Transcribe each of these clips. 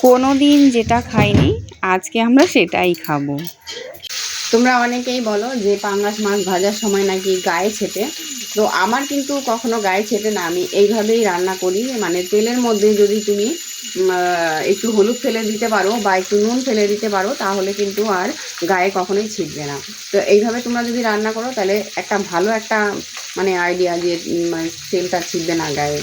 কোনো দিন যেটা খাইনি আজকে আমরা সেটাই খাবো। তোমরা অনেকেই বলো যে পাঙ্গাস মাছ ভাজার সময় নাকি গায়ে ছেটে, তো আমার কিন্তু কখনো গায়ে ছেটে না। আমি এইভাবেই রান্না করি, মানে তেলের মধ্যে যদি তুমি একটু হলুদ ফেলে দিতে পারো বা একটু নুন ফেলে দিতে পারো তাহলে কিন্তু আর গায়ে কখনোই ছিটবে না। তো এইভাবে তোমরা যদি রান্না করো তাহলে একটা ভালো একটা মানে আইডিয়া যে মানে তেলটা ছিটবে না গায়ে।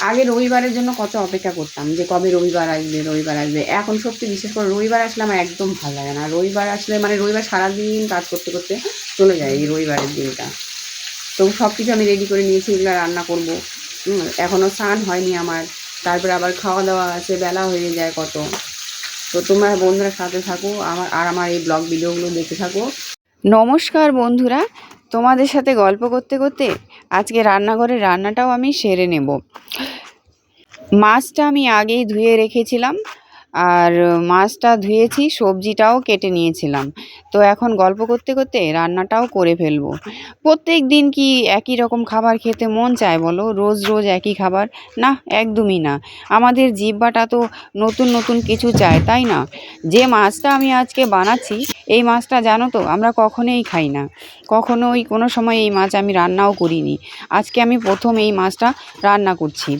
আগে রবিবারের জন্য কত অপেক্ষা করতাম যে কবে রবিবার আসবে রবিবার আসবে। এখন সত্যি বিশেষ করে রবিবার আসলে আমার একদম ভালো লাগে না। রবিবার আসলে মানে রবিবার সারাদিন কাজ করতে করতে চলে যায় এই রবিবারের দিনটা। তো সব কিছু আমি রেডি করে নিয়েছি, এগুলো রান্না করবো। এখনও স্নান হয়নি আমার, তারপরে আবার খাওয়া দাওয়া আছে, বেলা হয়ে যায় কত। তো তোমরা বন্ধুরা সাথে থাকো আমার এই ব্লগ ভিডিওগুলো দেখতে থাকো। নমস্কার বন্ধুরা, তোমাদের সাথে গল্প করতে করতে আজকে রান্নাঘরের রান্নাটাও আমি সেরে নেব। মাছটা আমি আগেই ধুয়ে রেখেছিলাম, আর মাছটা ধুয়েছি, সবজিটাও কেটে নিয়েছিলাম। তো এখন গল্প করতে করতে রান্নাটাও করে ফেলবো। প্রত্যেক দিন কি একই রকম খাবার খেতে মন চায় বলো? রোজ রোজ একই খাবার না, একদমই না। আমাদের জিহ্বাটা তো নতুন নতুন কিছু চায়, তাই না? যে মাছটা আমি আজকে বানাচ্ছি এই মাছটা জানো তো আমরা কখনোই খাই না, কখনোই কোনো সময় এই মাছ আমি রান্নাও করিনি। আজকে আমি প্রথম এই মাছটা রান্না করছি।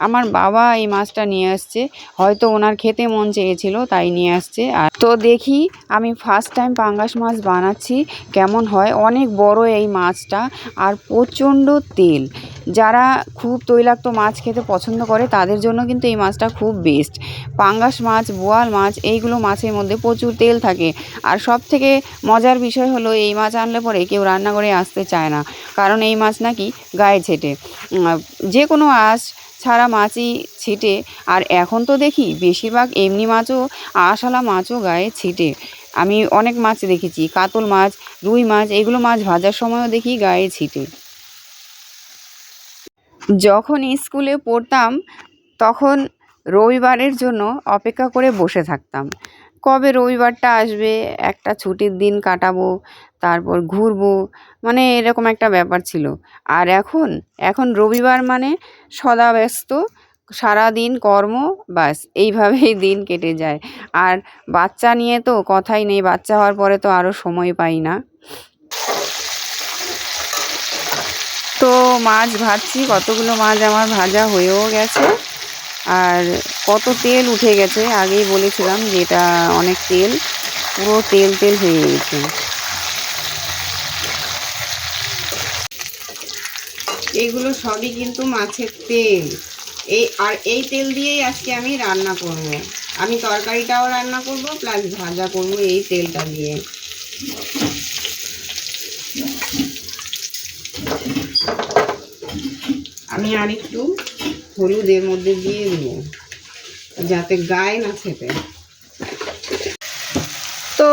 আমার বাবা এই মাছটা নিয়ে আসছে, হয়তো ওনার খেতে মন চেয়েছিল তাই নিয়ে আসছে। আর তো দেখি আমি ফার্স্ট টাইম পাঙ্গাস মাছ বানাচ্ছি, কেমন হয়। অনেক বড় এই মাছটা আর প্রচণ্ড তেল। যারা খুব তৈলাক্ত মাছ খেতে পছন্দ করে তাদের জন্য কিন্তু এই মাছটা খুব বেস্ট। পাঙ্গাস মাছ, বোয়াল মাছ এইগুলো মাছের মধ্যে প্রচুর তেল থাকে। আর সব থেকে মজার বিষয় হলো এই মাছ আনলে পরে কেউ রান্না করে আসতে চায় না, কারণ এই মাছ নাকি গায়ে ছেটে। যে কোনো আঁশ ছাড়া মাছই ছিটে। আর এখন তো দেখি বেশিরভাগ এমনি মাছও, আঁশওয়ালা মাছও গায়ে ছিটে। আমি অনেক মাছ দেখেছি, কাতল মাছ, রুই মাছ, এগুলো মাছ ভাজার সময়ও দেখি গায়ে ছিটে। যখন স্কুলে পড়তাম তখন রবিবারের জন্য অপেক্ষা করে বসে থাকতাম, কবে রবিবারটা আসবে, একটা ছুটির দিন কাটাবো, তারপর ঘুরবো, মানে এরকম একটা ব্যাপার ছিল। আর এখন রবিবার মানে সদা ব্যস্ত, সারাদিন কর্ম, বাস এইভাবেই দিন কেটে যায়। আর বাচ্চা নিয়ে তো কথাই নেই, বাচ্চা হওয়ার পরে তো আরও সময় পাই না। তো মাছ ভাজছি, কতগুলো মাছ আমার ভাজা হয়েও গেছে। আর কত তেল উঠে গেছে, আগেই বলেছিলাম যে এটা অনেক তেল, পুরো তেল তেল হয়ে গেছে। এইগুলো সবই কিন্তু মাছের তেল। এই তেল দিয়েই আজকে আমি রান্না করব। আমি তরকারিটাও রান্না করব প্লাস ভাজা করব এই তেলটা দিয়ে। আমি আরেকটু হলুদের মধ্যে দিয়ে দেবো যাতে গায়ে না ছেপে। তো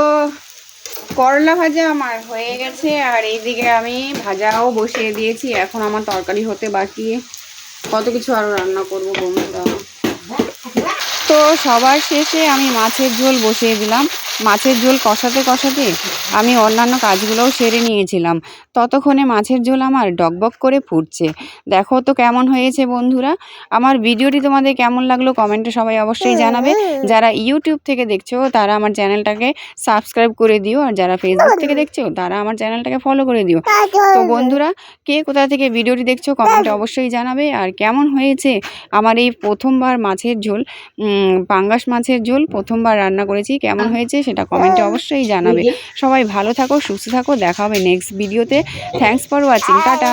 করলা ভাজা আমার হয়ে গেছে, আর এইদিকে আমি ভাজাও বসিয়ে দিয়েছি। এখন আমার তরকারি হতে বাকি, কত কিছু আরও রান্না করব বন্ধুরা। তো সবার শেষে আমি মাছের ঝোল বসিয়ে দিলাম। মাছের ঝোল কষাতে কষাতে আমি অন্যান্য কাজগুলোও সেরে নিয়েছিলাম, ততক্ষণে মাছের ঝোল আমার ডকবক করে ফুটছে। দেখো তো কেমন হয়েছে বন্ধুরা। আমার ভিডিওটি তোমাদের কেমন লাগলো কমেন্টে সবাই অবশ্যই জানাবে। যারা ইউটিউব থেকে দেখছো তারা আমার চ্যানেলটাকে সাবস্ক্রাইব করে দিও, আর যারা ফেসবুক থেকে দেখছো তারা আমার চ্যানেলটাকে ফলো করে দিও। তো বন্ধুরা, কে কোথা থেকে ভিডিওটি দেখছো কমেন্টে অবশ্যই জানাবে। আর কেমন হয়েছে আমার এই প্রথমবার মাছের ঝোল, পাঙ্গাস মাছের ঝোল প্রথমবার রান্না করেছি, কেমন হয়েছে সেটা কমেন্টে অবশ্যই জানাবে। সবাই ভালো থাকো, সুস্থ থাকো, দেখা হবে নেক্সট ভিডিওতে। Thanks for watching, tata.